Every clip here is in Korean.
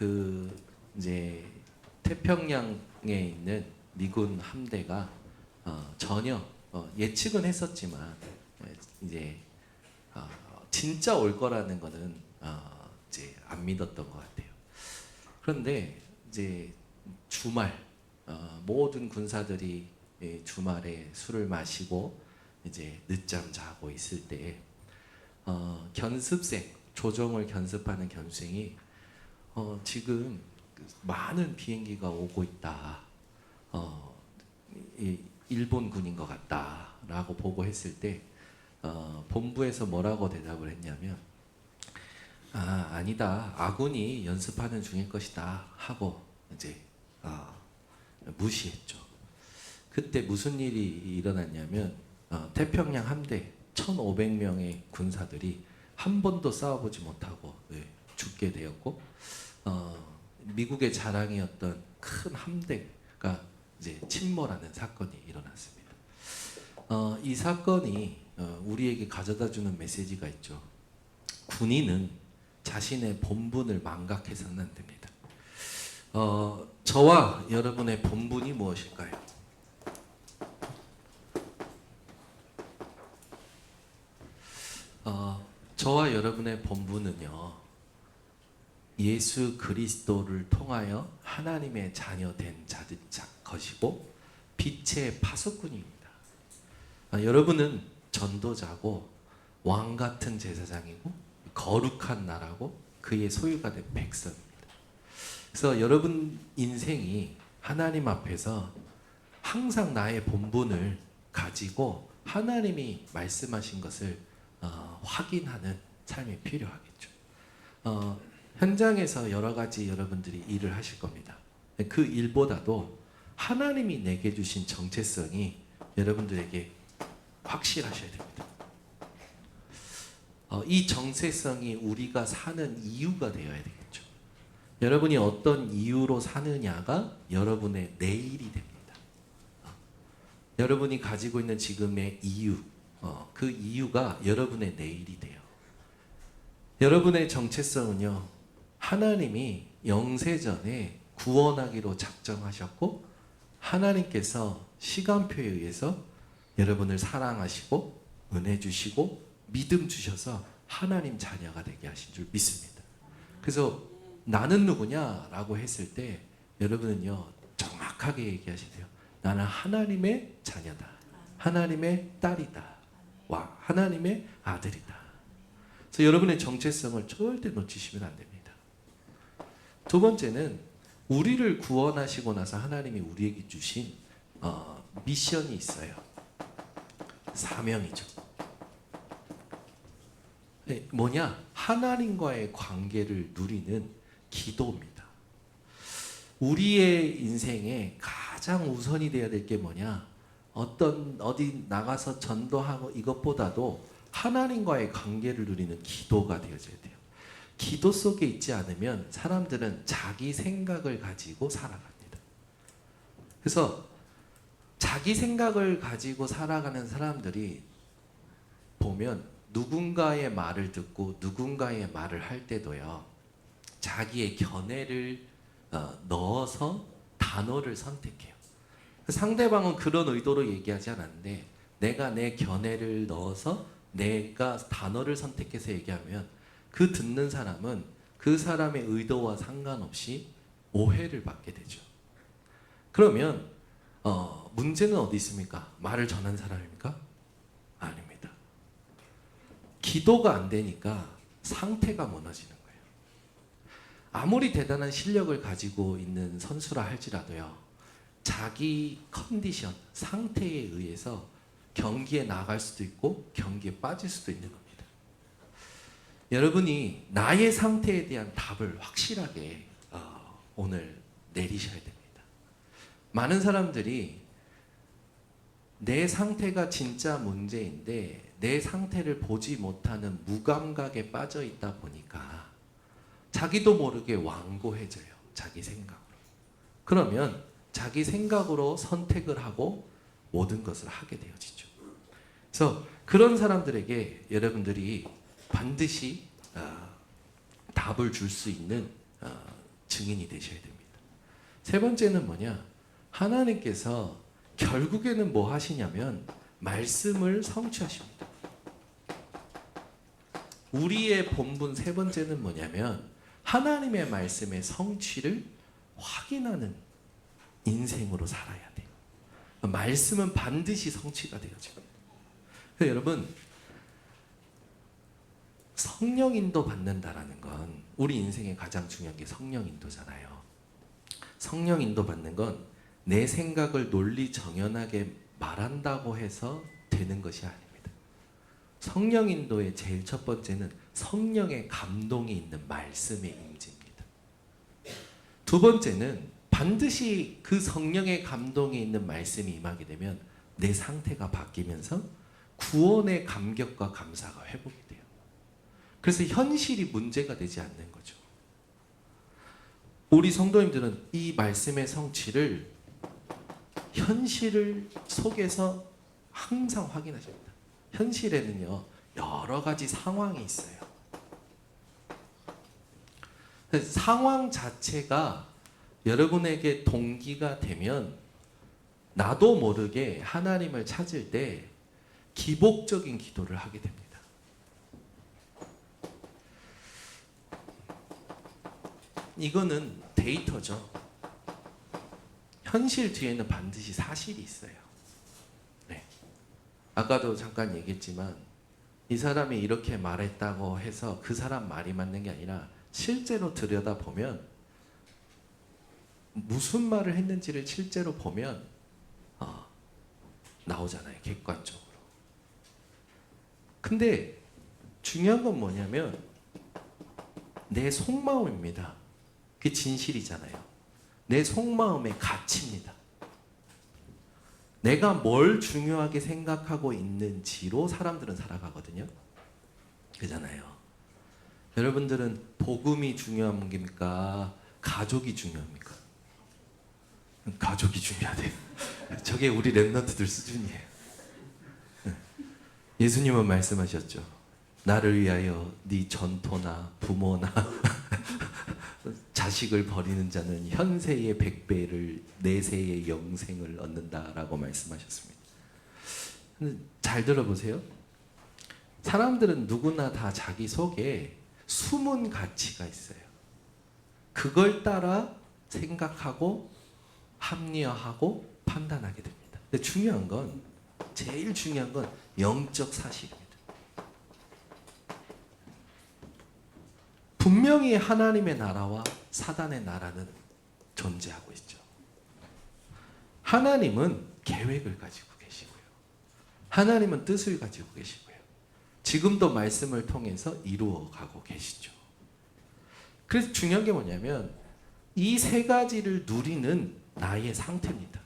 그 이제 태평양에 있는 미군 함대가 전혀 예측은 했었지만 이제 진짜 올 거라는 거는 이제 안 믿었던 것 같아요. 그런데 이제 주말 모든 군사들이 주말에 술을 마시고 이제 늦잠 자고 있을 때 견습생, 조종을 견습하는 견습생이 지금 많은 비행기가 오고 있다. 일본 군인 것 같다라고 보고했을 때 본부에서 뭐라고 대답을 했냐면 아니다. 아군이 연습하는 중일 것이다 하고 이제 무시했죠. 그때 무슨 일이 일어났냐면 태평양 함대 1,500명의 군사들이 한 번도 싸워보지 못하고 죽게 되었고 미국의 자랑이었던 큰 함대가 이제 침몰하는 사건이 일어났습니다. 이 사건이 우리에게 가져다주는 메시지가 있죠. 군인은 자신의 본분을 망각해서는 안 됩니다. 저와 여러분의 본분이 무엇일까요? 저와 여러분의 본분은요, 예수 그리스도를 통하여 하나님의 자녀된 것이고 빛의 파수꾼입니다. 여러분은 전도자고 왕 같은 제사장이고 거룩한 나라고 그의 소유가 된 백성입니다. 그래서 여러분 인생이 하나님 앞에서 항상 나의 본분을 가지고 하나님이 말씀하신 것을 확인하는 삶이 필요하겠죠. 현장에서 여러 가지 여러분들이 일을 하실 겁니다. 그 일보다도 하나님이 내게 주신 정체성이 여러분들에게 확실하셔야 됩니다. 이 정체성이 우리가 사는 이유가 되어야 되겠죠. 여러분이 어떤 이유로 사느냐가 여러분의 내일이 됩니다. 여러분이 가지고 있는 지금의 이유, 그 이유가 여러분의 내일이 돼요. 여러분의 정체성은요, 하나님이 영세전에 구원하기로 작정하셨고 하나님께서 시간표에 의해서 여러분을 사랑하시고 은혜 주시고 믿음 주셔서 하나님 자녀가 되게 하신 줄 믿습니다. 그래서 나는 누구냐라고 했을 때 여러분은요 정확하게 얘기하시세요. 나는 하나님의 자녀다. 하나님의 딸이다. 와, 하나님의 아들이다. 그래서 여러분의 정체성을 절대 놓치시면 안 됩니다. 두 번째는 우리를 구원하시고 나서 하나님이 우리에게 주신 미션이 있어요. 사명이죠. 뭐냐? 하나님과의 관계를 누리는 기도입니다. 우리의 인생에 가장 우선이 되어야 될 게 뭐냐? 어디 나가서 전도하고 이것보다도 하나님과의 관계를 누리는 기도가 되어져야 돼요. 기도 속에 있지 않으면 사람들은 자기 생각을 가지고 살아갑니다. 그래서 자기 생각을 가지고 살아가는 사람들이 보면 누군가의 말을 듣고 누군가의 말을 할 때도요, 자기의 견해를 넣어서 단어를 선택해요. 상대방은 그런 의도로 얘기하지 않았는데 내가 내 견해를 넣어서 내가 단어를 선택해서 얘기하면 그 듣는 사람은 그 사람의 의도와 상관없이 오해를 받게 되죠. 그러면 문제는 어디 있습니까? 말을 전한 사람입니까? 아닙니다. 기도가 안 되니까 상태가 무너지는 거예요. 아무리 대단한 실력을 가지고 있는 선수라 할지라도요, 자기 컨디션, 상태에 의해서 경기에 나갈 수도 있고 경기에 빠질 수도 있는 겁니다. 여러분이 나의 상태에 대한 답을 확실하게 오늘 내리셔야 됩니다. 많은 사람들이 내 상태가 진짜 문제인데 내 상태를 보지 못하는 무감각에 빠져 있다 보니까 자기도 모르게 완고해져요. 자기 생각으로. 그러면 자기 생각으로 선택을 하고 모든 것을 하게 되어지죠. 그래서 그런 사람들에게 여러분들이 반드시 답을 줄 수 있는 증인이 되셔야 됩니다. 세 번째는 뭐냐? 하나님께서 결국에는 뭐 하시냐면 말씀을 성취하십니다. 우리의 본분 세 번째는 뭐냐면 하나님의 말씀의 성취를 확인하는 인생으로 살아야 돼요. 말씀은 반드시 성취가 되어져요. 여러분, 성령 인도 받는다라는 건 우리 인생의 가장 중요한 게 성령 인도잖아요. 성령 인도 받는 건 내 생각을 논리 정연하게 말한다고 해서 되는 것이 아닙니다. 성령 인도의 제일 첫 번째는 성령의 감동이 있는 말씀의 임재입니다. 두 번째는 반드시 그 성령의 감동이 있는 말씀이 임하게 되면 내 상태가 바뀌면서 구원의 감격과 감사가 회복이 돼요. 그래서 현실이 문제가 되지 않는 거죠. 우리 성도님들은 이 말씀의 성취를 현실 속에서 항상 확인하십니다. 현실에는요, 여러 가지 상황이 있어요. 상황 자체가 여러분에게 동기가 되면 나도 모르게 하나님을 찾을 때 기복적인 기도를 하게 됩니다. 이거는 데이터죠. 현실 뒤에는 반드시 사실이 있어요. 네. 아까도 잠깐 얘기했지만 이 사람이 이렇게 말했다고 해서 그 사람 말이 맞는 게 아니라 실제로 들여다보면 무슨 말을 했는지를 실제로 보면 나오잖아요. 객관적으로. 근데 중요한 건 뭐냐면 내 속마음입니다. 그게 진실이잖아요. 내 속마음의 가치입니다. 내가 뭘 중요하게 생각하고 있는지로 사람들은 살아가거든요. 그잖아요. 여러분들은 복음이 중요한 겁니까? 가족이 중요합니까? 가족이 중요하대요. 저게 우리 랩런트들 수준이에요. 예수님은 말씀하셨죠. 나를 위하여 네 전토나 부모나 자식을 버리는 자는 현세의 100배를 내세의 영생을 얻는다라고 말씀하셨습니다. 잘 들어보세요. 사람들은 누구나 다 자기 속에 숨은 가치가 있어요. 그걸 따라 생각하고 합리화하고 판단하게 됩니다. 근데 중요한 건, 제일 중요한 건 영적 사실입니다. 분명히 하나님의 나라와 사단의 나라는 존재하고 있죠. 하나님은 계획을 가지고 계시고요. 하나님은 뜻을 가지고 계시고요. 지금도 말씀을 통해서 이루어가고 계시죠. 그래서 중요한 게 뭐냐면 이 세 가지를 누리는 나의 상태입니다.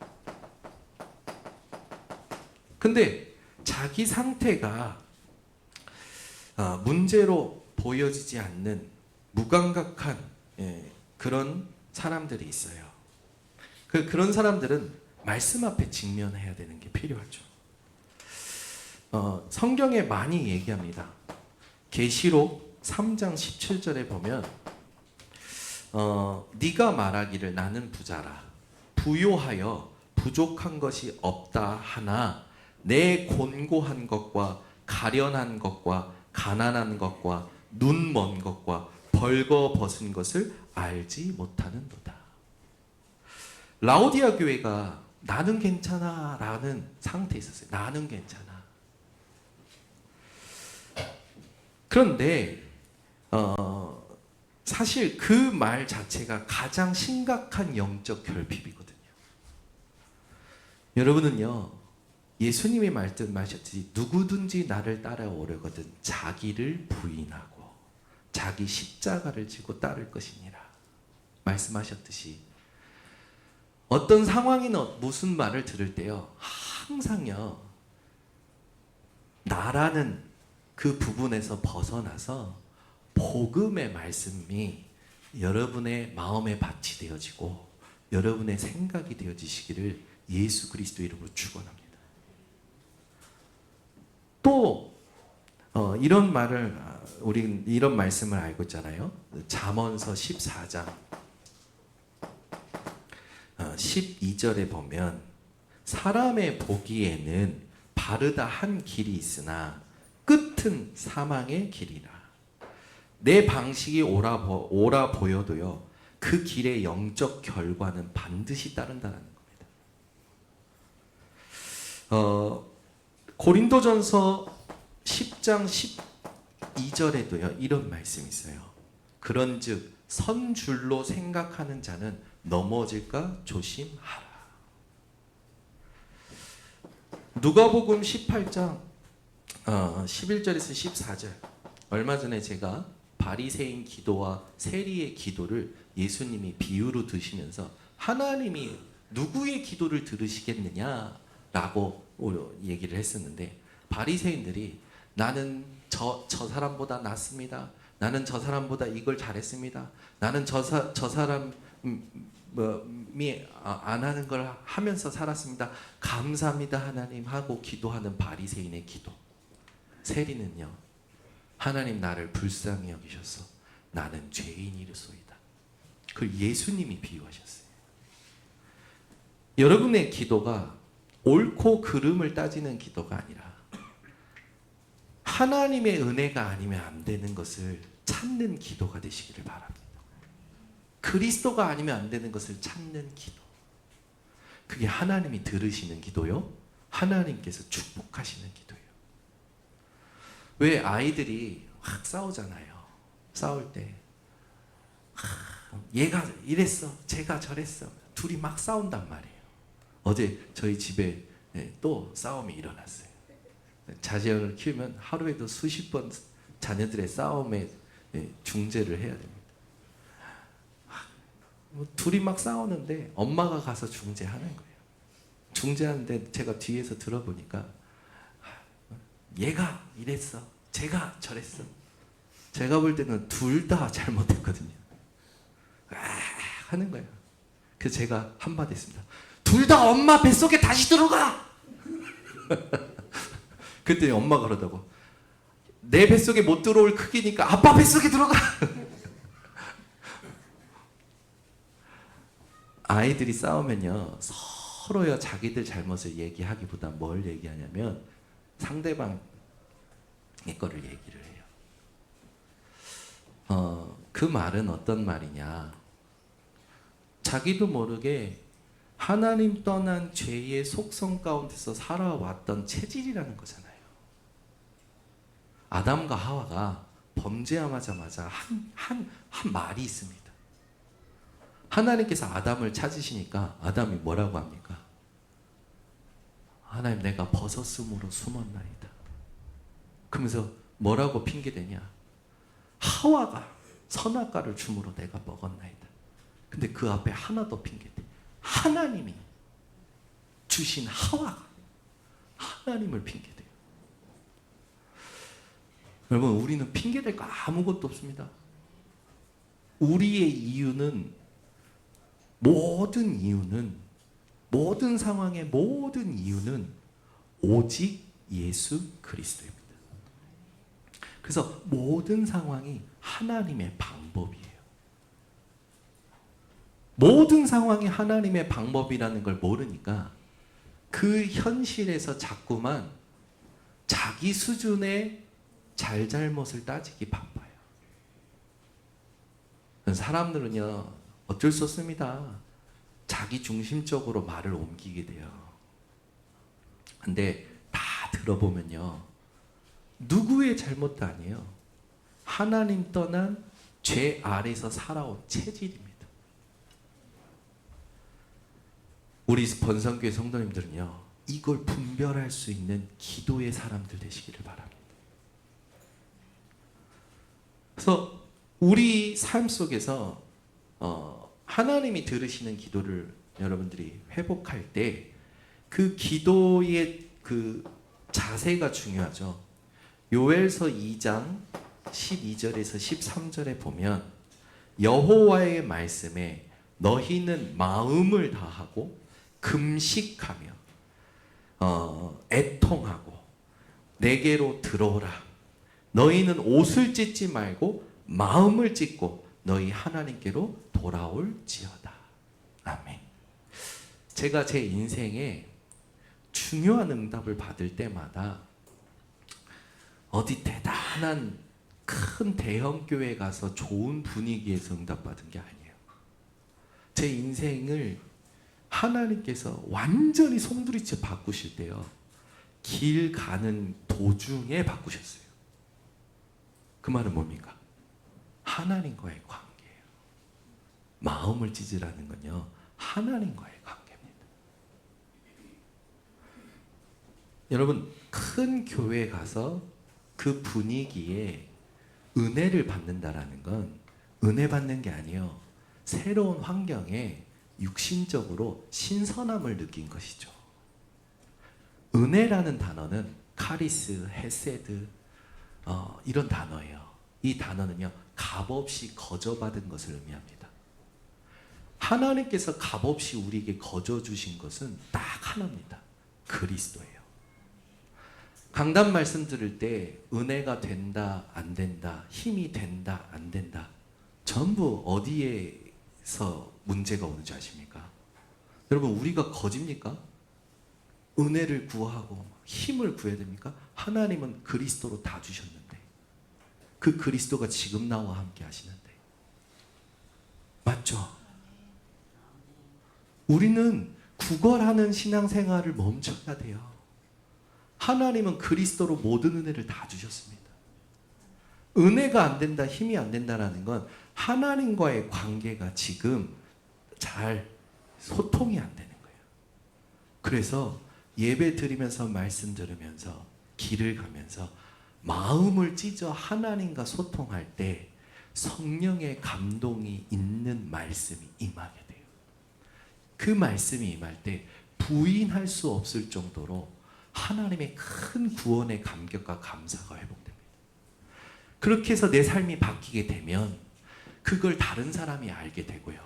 근데 자기 상태가 문제로 보여지지 않는 무감각한 그런 사람들이 있어요. 그런 사람들은 말씀 앞에 직면해야 되는 게 필요하죠. 성경에 많이 얘기합니다. 계시록 3장 17절에 보면 네가 말하기를 나는 부자라 부요하여 부족한 것이 없다 하나 내 곤고한 것과 가련한 것과 가난한 것과 눈 먼 것과 벌거벗은 것을 알지 못하는도다. 라오디아 교회가 나는 괜찮아 라는 상태에 있었어요. 나는 괜찮아. 그런데 사실 그 말 자체가 가장 심각한 영적 결핍이거든요. 여러분은요, 예수님이 말씀하셨듯이 누구든지 나를 따라오려거든 자기를 부인하고 자기 십자가를 지고 따를 것이니라 말씀하셨듯이 어떤 상황이나 무슨 말을 들을 때요, 항상요 나라는 그 부분에서 벗어나서 복음의 말씀이 여러분의 마음에 밭이 되어지고 여러분의 생각이 되어지시기를 예수 그리스도 이름으로 축원합니다. 또 이런 말을 우리 이런 말씀을 알고 있잖아요. 잠언서 14장 12절에 보면 사람의 보기에는 바르다 한 길이 있으나 끝은 사망의 길이라. 내 방식이 옳아 보여도요, 그 길의 영적 결과는 반드시 따른다는 겁니다. 고린도전서 10장 12절에도요 이런 말씀이 있어요. 그런즉 선줄로 생각하는 자는 넘어질까 조심하라. 누가복음 18장 11절에서 14절, 얼마 전에 제가 바리새인 기도와 세리의 기도를 예수님이 비유로 드시면서 하나님이 누구의 기도를 들으시겠느냐라고 얘기를 했었는데, 바리새인들이 나는 저 사람보다 낫습니다. 나는 저 사람보다 이걸 잘했습니다. 나는 저 사람이 안 하는 걸 하면서 살았습니다. 감사합니다 하나님 하고 기도하는 바리새인의 기도. 세리는요, 하나님 나를 불쌍히 여기셔서 나는 죄인이로소이다. 그걸 예수님이 비유하셨어요. 여러분의 기도가 옳고 그름을 따지는 기도가 아니라 하나님의 은혜가 아니면 안 되는 것을 찾는 기도가 되시기를 바랍니다. 그리스도가 아니면 안 되는 것을 찾는 기도. 그게 하나님이 들으시는 기도요, 하나님께서 축복하시는 기도예요. 왜 아이들이 막 싸우잖아요. 싸울 때 얘가 이랬어, 제가 저랬어, 둘이 막 싸운단 말이에요. 어제 저희 집에 또 싸움이 일어났어요. 자녀를 키우면 하루에도 수십 번 자녀들의 싸움에 중재를 해야 됩니다. 둘이 막 싸우는데 엄마가 가서 중재하는 거예요. 중재하는데 제가 뒤에서 들어보니까 얘가 이랬어, 제가 저랬어. 제가 볼 때는 둘 다 잘못했거든요. 하는 거예요. 그래서 제가 한마디 했습니다. 둘 다 엄마 뱃속에 다시 들어가! 그랬더니 엄마가 그러더라고. 내 뱃속에 못 들어올 크기니까 아빠 뱃속에 들어가! 아이들이 싸우면요, 서로요 자기들 잘못을 얘기하기보다 뭘 얘기하냐면 상대방의 거를 얘기를 해요. 그 말은 어떤 말이냐, 자기도 모르게 하나님 떠난 죄의 속성 가운데서 살아왔던 체질이라는 거잖아요. 아담과 하와가 범죄하자마자 한 말이 있습니다. 하나님께서 아담을 찾으시니까 아담이 뭐라고 합니까? 하나님, 내가 벗었으므로 숨었나이다. 그러면서 뭐라고 핑계대냐? 하와가 선악과를 줌으로 내가 먹었나이다. 근데 그 앞에 하나 더 핑계대. 하나님이 주신 하와가 하나님을 핑계대요. 여러분, 우리는 핑계댈 거 아무것도 없습니다. 우리의 모든 상황의 모든 이유는 오직 예수 그리스도입니다. 그래서 모든 상황이 하나님의 방법이에요. 모든 상황이 하나님의 방법이라는 걸 모르니까 그 현실에서 자꾸만 자기 수준의 잘잘못을 따지기 바빠요. 사람들은요, 어쩔 수 없습니다. 자기 중심적으로 말을 옮기게 돼요. 근데 다 들어보면요, 누구의 잘못도 아니에요. 하나님 떠난 죄 아래서 살아온 체질입니다. 우리 번성교회 성도님들은요, 이걸 분별할 수 있는 기도의 사람들 되시기를 바랍니다. 그래서 우리 삶 속에서 하나님이 들으시는 기도를 여러분들이 회복할 때 그 기도의 그 자세가 중요하죠. 요엘서 2장 12절에서 13절에 보면 여호와의 말씀에 너희는 마음을 다하고 금식하며 애통하고 내게로 들어오라. 너희는 옷을 찢지 말고 마음을 찢고 너희 하나님께로 돌아올지어다. 아멘. 제가 제 인생에 중요한 응답을 받을 때마다 어디 대단한 큰 대형 교회 가서 좋은 분위기에서 응답받은 게 아니에요. 제 인생을 하나님께서 완전히 송두리째 바꾸실 때요, 길 가는 도중에 바꾸셨어요. 그 말은 뭡니까? 하나님과의 관계예요. 마음을 찢으라는 건요, 하나님과의 관계입니다. 여러분, 큰 교회 가서 그 분위기에 은혜를 받는다라는 건 은혜 받는 게 아니에요. 새로운 환경에 육신적으로 신선함을 느낀 것이죠. 은혜라는 단어는 카리스, 헤세드 이런 단어예요. 이 단어는요, 값없이 거저받은 것을 의미합니다. 하나님께서 값없이 우리에게 거저 주신 것은 딱 하나입니다. 그리스도예요. 강단 말씀 들을 때 은혜가 된다 안 된다, 힘이 된다 안 된다, 전부 어디에서 문제가 오는지 아십니까? 여러분, 우리가 거짓입니까? 은혜를 구하고 힘을 구해야 됩니까? 하나님은 그리스도로 다 주셨는데, 그 그리스도가 지금 나와 함께 하시는데, 맞죠? 우리는 구걸하는 신앙생활을 멈춰야 돼요. 하나님은 그리스도로 모든 은혜를 다 주셨습니다. 은혜가 안 된다, 힘이 안 된다라는 건 하나님과의 관계가 지금 잘 소통이 안 되는 거예요. 그래서 예배 드리면서 말씀 들으면서 길을 가면서 마음을 찢어 하나님과 소통할 때 성령의 감동이 있는 말씀이 임하게 돼요. 그 말씀이 임할 때 부인할 수 없을 정도로 하나님의 큰 구원의 감격과 감사가 회복됩니다. 그렇게 해서 내 삶이 바뀌게 되면 그걸 다른 사람이 알게 되고요,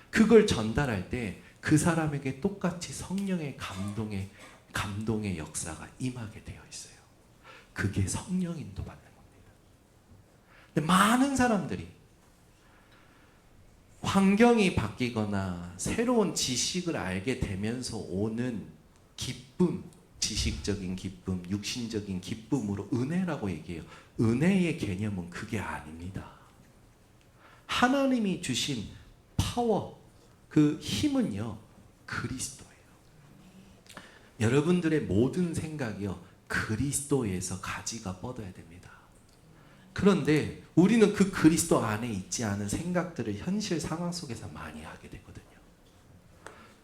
그걸 전달할 때 그 사람에게 똑같이 성령의 감동의 역사가 임하게 되어 있어요. 그게 성령 인도받는 겁니다. 근데 많은 사람들이 환경이 바뀌거나 새로운 지식을 알게 되면서 오는 기쁨, 지식적인 기쁨, 육신적인 기쁨으로 은혜라고 얘기해요. 은혜의 개념은 그게 아닙니다. 하나님이 주신 파워, 그 힘은요, 그리스도예요. 여러분들의 모든 생각이요, 그리스도에서 가지가 뻗어야 됩니다. 그런데 우리는 그 그리스도 안에 있지 않은 생각들을 현실 상황 속에서 많이 하게 되거든요.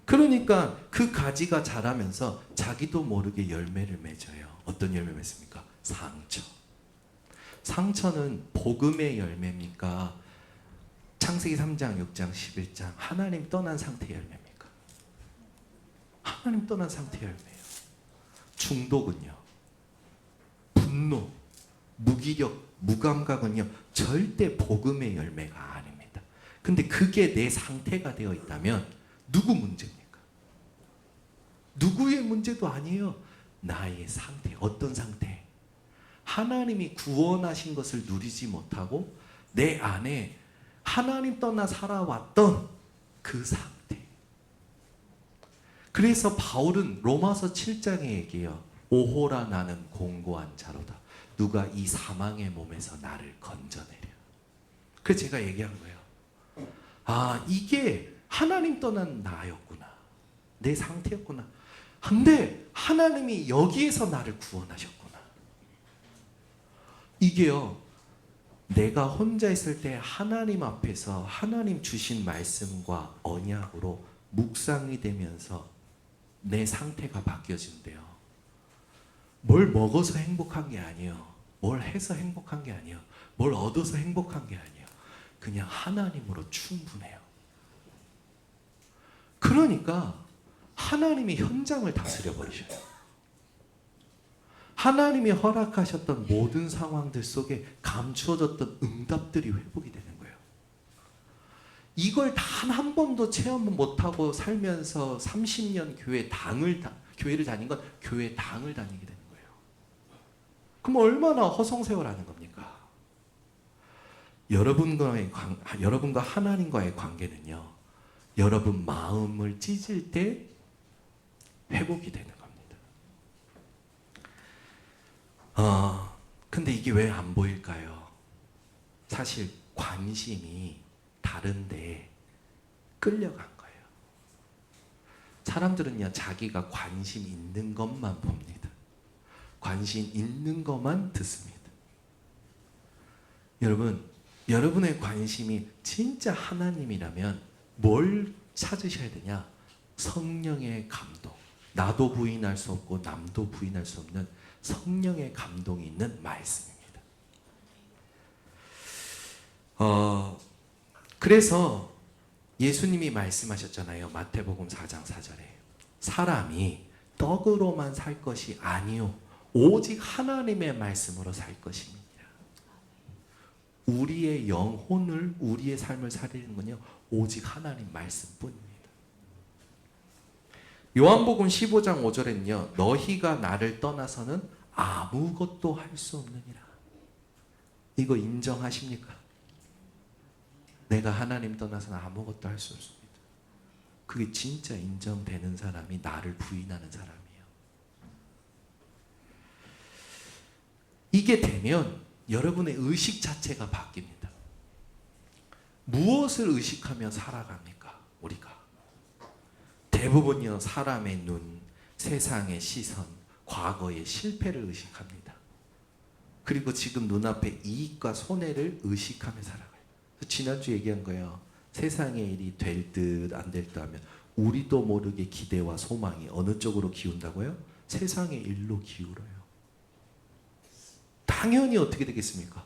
그러니까 그 가지가 자라면서 자기도 모르게 열매를 맺어요. 어떤 열매 맺습니까? 상처. 상처는 복음의 열매입니까? 창세기 3장, 6장, 11장 하나님 떠난 상태의 열매입니까? 하나님 떠난 상태의 열매예요. 중독은요, 분노, 무기력, 무감각은요, 절대 복음의 열매가 아닙니다. 근데 그게 내 상태가 되어 있다면 누구 문제입니까? 누구의 문제도 아니에요. 나의 상태. 어떤 상태? 하나님이 구원하신 것을 누리지 못하고 내 안에 하나님 떠나 살아왔던 그 상태. 그래서 바울은 로마서 7장에 얘기해요. 오호라 나는 공고한 자로다. 누가 이 사망의 몸에서 나를 건져내려. 그래서 제가 얘기한 거예요. 아, 이게 하나님 떠난 나였구나. 내 상태였구나. 근데 하나님이 여기에서 나를 구원하셨구나. 이게요, 내가 혼자 있을 때 하나님 앞에서 하나님 주신 말씀과 언약으로 묵상이 되면서 내 상태가 바뀌어진대요. 뭘 먹어서 행복한 게 아니에요. 뭘 해서 행복한 게 아니에요. 뭘 얻어서 행복한 게 아니에요. 그냥 하나님으로 충분해요. 그러니까 하나님이 현장을 다스려 버리셔요. 하나님이 허락하셨던 모든 상황들 속에 감추어졌던 응답들이 회복이 되는 거예요. 이걸 단 한 번도 체험 못하고 살면서 30년 교회를 다닌 건 교회 당을 다니게 되는 거예요. 그럼 얼마나 허송세월하는 겁니까? 여러분과 하나님과의 관계는요, 여러분 마음을 찢을 때 회복이 되는 겁니다. 근데 이게 왜 안 보일까요? 사실 관심이 다른데 끌려간 거예요. 사람들은요, 자기가 관심 있는 것만 봅니다. 관심 있는 것만 듣습니다. 여러분, 여러분의 관심이 진짜 하나님이라면 뭘 찾으셔야 되냐? 성령의 감동. 나도 부인할 수 없고 남도 부인할 수 없는 성령의 감동이 있는 말씀입니다. 그래서 예수님이 말씀하셨잖아요. 마태복음 4장 4절에 사람이 떡으로만 살 것이 아니요 오직 하나님의 말씀으로 살 것입니다. 우리의 영혼을, 우리의 삶을 살리는 건요 오직 하나님 말씀뿐입니다. 요한복음 15장 5절에는요 너희가 나를 떠나서는 아무것도 할 수 없느니라. 이거 인정하십니까? 내가 하나님 떠나서는 아무것도 할 수 없습니다. 그게 진짜 인정되는 사람이 나를 부인하는 사람이에요. 이게 되면 여러분의 의식 자체가 바뀝니다. 무엇을 의식하며 살아갑니까? 우리가 대부분요 사람의 눈, 세상의 시선, 과거의 실패를 의식합니다. 그리고 지금 눈앞의 이익과 손해를 의식하며 살아가요. 지난주 얘기한 거예요. 세상의 일이 될 듯 안 될 듯 하면 우리도 모르게 기대와 소망이 어느 쪽으로 기운다고요? 세상의 일로 기울어요. 당연히 어떻게 되겠습니까?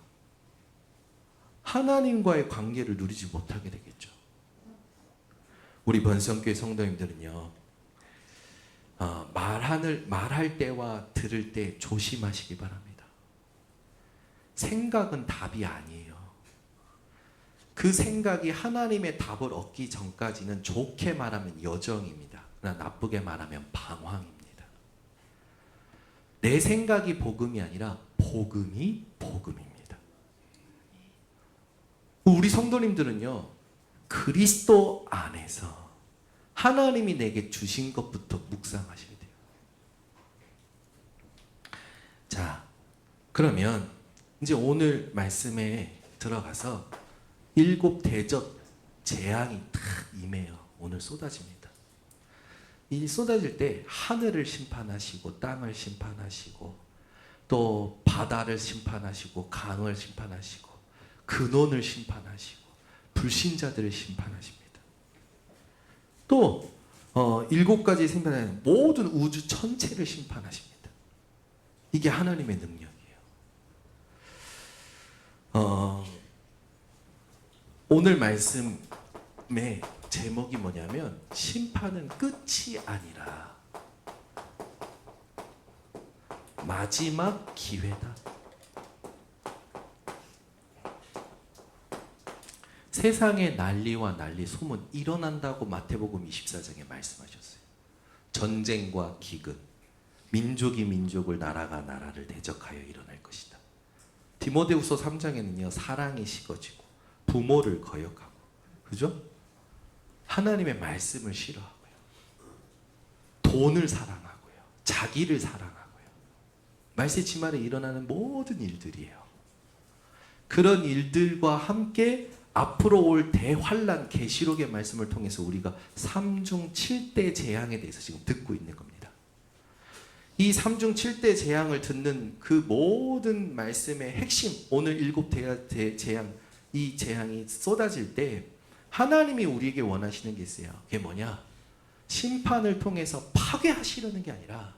하나님과의 관계를 누리지 못하게 되겠죠. 우리 번성교회 성도님들은요 말할 때와 들을 때 조심하시기 바랍니다. 생각은 답이 아니에요. 그 생각이 하나님의 답을 얻기 전까지는 좋게 말하면 여정입니다. 그러나 나쁘게 말하면 방황입니다. 내 생각이 복음이 아니라 복음이 복음입니다. 우리 성도님들은요 그리스도 안에서 하나님이 내게 주신 것부터 묵상하셔야 돼요. 자, 그러면 이제 오늘 말씀에 들어가서 7 대접 재앙이 탁 임해요. 오늘 쏟아집니다. 이 쏟아질 때 하늘을 심판하시고 땅을 심판하시고 또 바다를 심판하시고 강을 심판하시고 근원을 심판하시고 불신자들을 심판하십니다. 또 7가지 심판하는 모든 우주 전체를 심판하십니다. 이게 하나님의 능력이에요. 오늘 말씀의 제목이 뭐냐면 심판은 끝이 아니라 마지막 기회다. 세상의 난리와 난리 소문 일어난다고 마태복음 24장에 말씀하셨어요. 전쟁과 기근, 민족이 민족을, 나라가 나라를 대적하여 일어날 것이다. 디모데후서 3장에는요 사랑이 식어지고 부모를 거역하고, 그죠? 하나님의 말씀을 싫어하고요, 돈을 사랑하고요, 자기를 사랑하고요, 말세지말에 일어나는 모든 일들이에요. 그런 일들과 함께 앞으로 올 대환란, 계시록의 말씀을 통해서 우리가 3중 7대 재앙에 대해서 지금 듣고 있는 겁니다. 이 3중 7대 재앙을 듣는 그 모든 말씀의 핵심, 오늘 7 재앙, 이 재앙이 쏟아질 때 하나님이 우리에게 원하시는 게 있어요. 그게 뭐냐? 심판을 통해서 파괴하시려는 게 아니라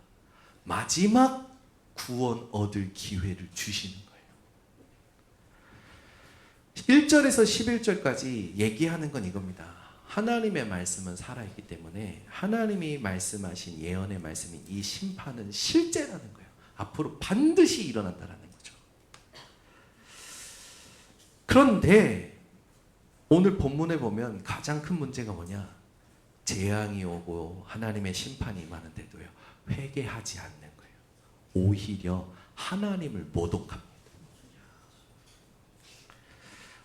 마지막 구원 얻을 기회를 주시는 거예요. 1절에서 11절까지 얘기하는 건 이겁니다. 하나님의 말씀은 살아있기 때문에 하나님이 말씀하신 예언의 말씀인 이 심판은 실제라는 거예요. 앞으로 반드시 일어난다는 거죠. 그런데 오늘 본문에 보면 가장 큰 문제가 뭐냐? 재앙이 오고 하나님의 심판이 임하는데도요 회개하지 않는 거예요. 오히려 하나님을 모독합니다.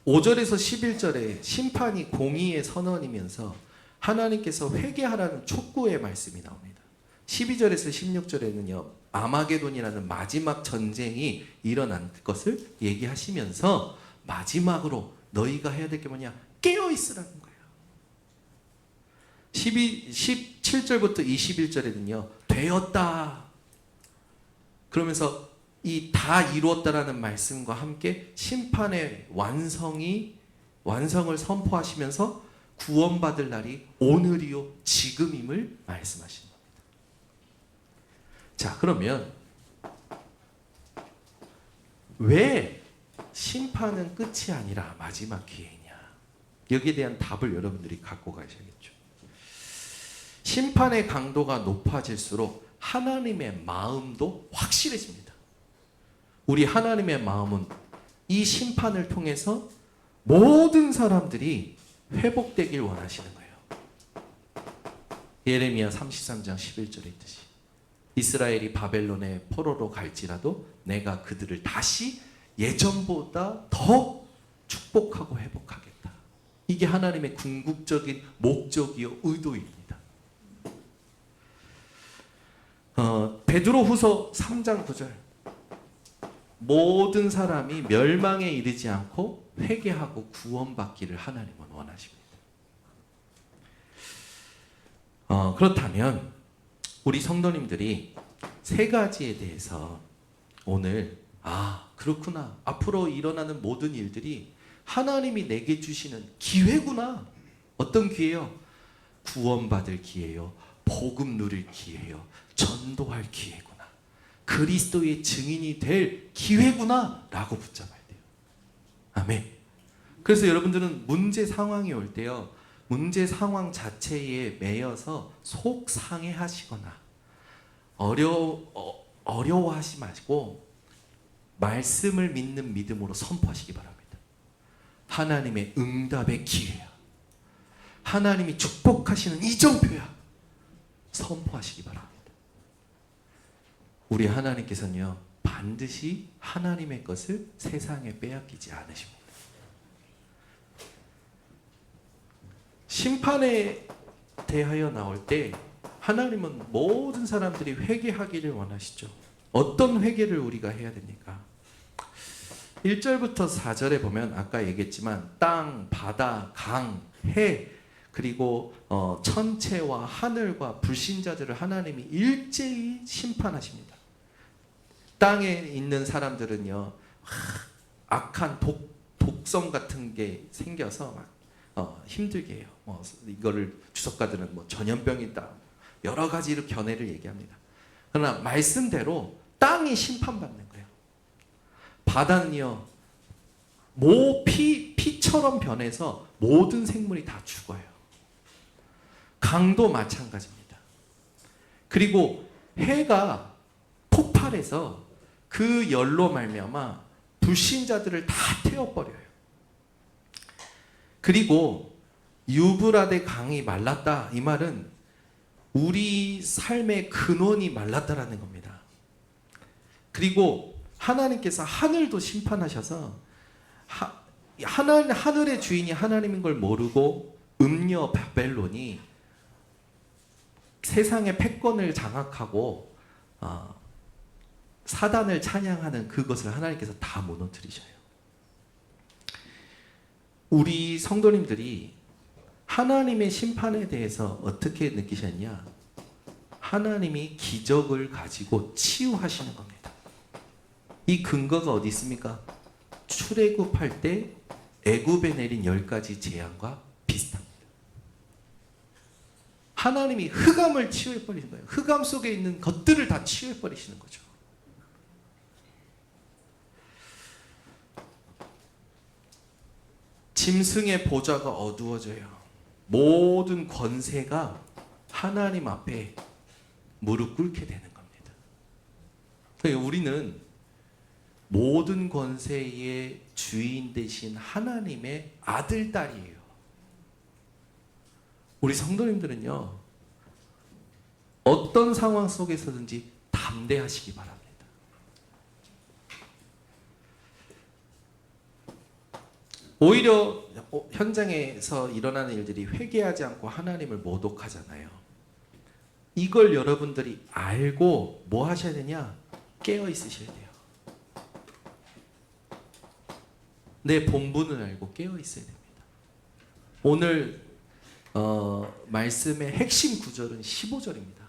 5절에서 11절에 심판이 공의의 선언이면서 하나님께서 회개하라는 촉구의 말씀이 나옵니다. 12절에서 16절에는요. 아마게돈이라는 마지막 전쟁이 일어난 것을 얘기하시면서 마지막으로 너희가 해야 될 게 뭐냐? 깨어 있으라는 거예요. 17절부터 21절에는요. 되었다. 그러면서 이 다 이루었다라는 말씀과 함께 심판의 완성을 선포하시면서 구원받을 날이 오늘이요 지금임을 말씀하시는 겁니다. 자, 그러면 왜 심판은 끝이 아니라 마지막 기회냐? 여기에 대한 답을 여러분들이 갖고 가셔야겠죠. 심판의 강도가 높아질수록 하나님의 마음도 확실해집니다. 우리 하나님의 마음은 이 심판을 통해서 모든 사람들이 회복되길 원하시는 거예요. 예레미야 33장 11절에 있듯이 이스라엘이 바벨론의 포로로 갈지라도 내가 그들을 다시 예전보다 더 축복하고 회복하겠다. 이게 하나님의 궁극적인 목적이요 의도입니다. 베드로후서 3장 9절 모든 사람이 멸망에 이르지 않고 회개하고 구원받기를 하나님은 원하십니다. 그렇다면 우리 성도님들이 세 가지에 대해서 오늘 그렇구나. 앞으로 일어나는 모든 일들이 하나님이 내게 주시는 기회구나. 어떤 기회요? 구원받을 기회요. 복음 누릴 기회요. 전도할 기회구나. 그리스도의 증인이 될 기회구나 라고 붙잡아야 돼요. 아멘. 그래서 여러분들은 문제 상황이 올 때요. 문제 상황 자체에 매여서 속상해하시거나 어려워하지 마시고 말씀을 믿는 믿음으로 선포하시기 바랍니다. 하나님의 응답의 기회야. 하나님이 축복하시는 이정표야. 선포하시기 바랍니다. 우리 하나님께서는요. 반드시 하나님의 것을 세상에 빼앗기지 않으십니다. 심판에 대하여 나올 때 하나님은 모든 사람들이 회개하기를 원하시죠. 어떤 회개를 우리가 해야 됩니까? 1절부터 4절에 보면 아까 얘기했지만 땅, 바다, 강, 해 그리고 천체와 하늘과 불신자들을 하나님이 일제히 심판하십니다. 땅에 있는 사람들은요. 악한 독성 같은 게 생겨서 막 힘들게 해요. 이거를 주석가들은 전염병이다. 여러 가지로 견해를 얘기합니다. 그러나 말씀대로 땅이 심판받는 거예요. 바다는요. 피처럼 변해서 모든 생물이 다 죽어요. 강도 마찬가지입니다. 그리고 해가 폭발해서 그 열로 말미암아 불신자들을 다 태워버려요. 그리고 유브라데 강이 말랐다. 이 말은 우리 삶의 근원이 말랐다라는 겁니다. 그리고 하나님께서 하늘도 심판하셔서 하늘의 주인이 하나님인 걸 모르고 음녀 바벨론이 세상의 패권을 장악하고 사단을 찬양하는 그것을 하나님께서 다 무너뜨리셔요. 우리 성도님들이 하나님의 심판에 대해서 어떻게 느끼셨냐? 하나님이 기적을 가지고 치유하시는 겁니다. 이 근거가 어디 있습니까? 출애굽할 때 애굽에 내린 10가지 재앙과 비슷합니다. 하나님이 흑암을 치유해버리는 거예요. 흑암 속에 있는 것들을 다 치유해버리시는 거죠. 짐승의 보좌가 어두워져요. 모든 권세가 하나님 앞에 무릎 꿇게 되는 겁니다. 그러니까 우리는 모든 권세의 주인 되신 하나님의 아들, 딸이에요. 우리 성도님들은요. 어떤 상황 속에서든지 담대하시기 바랍니다. 오히려 현장에서 일어나는 일들이 회개하지 않고 하나님을 모독하잖아요. 이걸 여러분들이 알고 뭐 하셔야 되냐? 깨어 있으셔야 돼요. 내 본분을 알고 깨어 있어야 됩니다. 오늘 말씀의 핵심 구절은 15절입니다.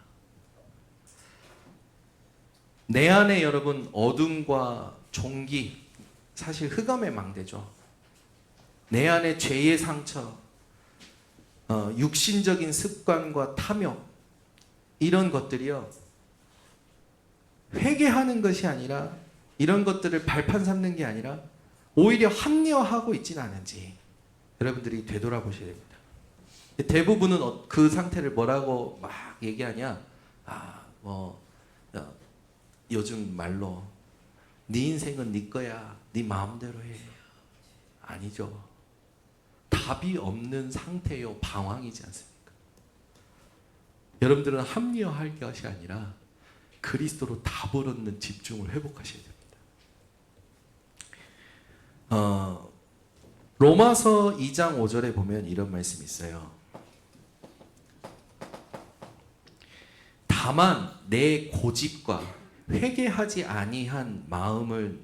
내 안에 여러분 어둠과 종기, 사실 흑암의 망대죠. 내 안에 죄의 상처, 육신적인 습관과 탐욕, 이런 것들이요, 회개하는 것이 아니라, 이런 것들을 발판 삼는 게 아니라 오히려 합리화하고 있지는 않은지 여러분들이 되돌아보셔야 됩니다. 대부분은 그 상태를 뭐라고 막 얘기하냐? 요즘 말로 네 인생은 네 거야, 네 마음대로 해. 아니죠. 답이 없는 상태요, 방황이지 않습니까? 여러분들은 합리화할 것이 아니라 그리스도로 답을 얻는 집중을 회복하셔야 됩니다. 로마서 2장 5절에 보면 이런 말씀이 있어요. 다만 내 고집과 회개하지 아니한 마음을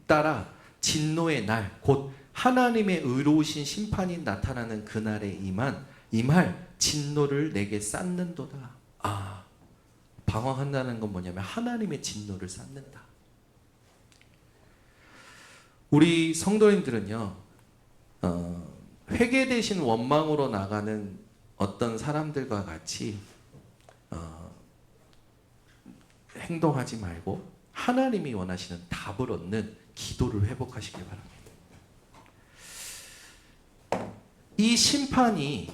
따라 진노의 날, 곧 하나님의 의로우신 심판이 나타나는 그날에 임할 진노를 내게 쌓는도다. 방황한다는 건 뭐냐면 하나님의 진노를 쌓는다. 우리 성도님들은요, 회개되신 원망으로 나가는 어떤 사람들과 같이 행동하지 말고 하나님이 원하시는 답을 얻는 기도를 회복하시길 바랍니다. 이 심판이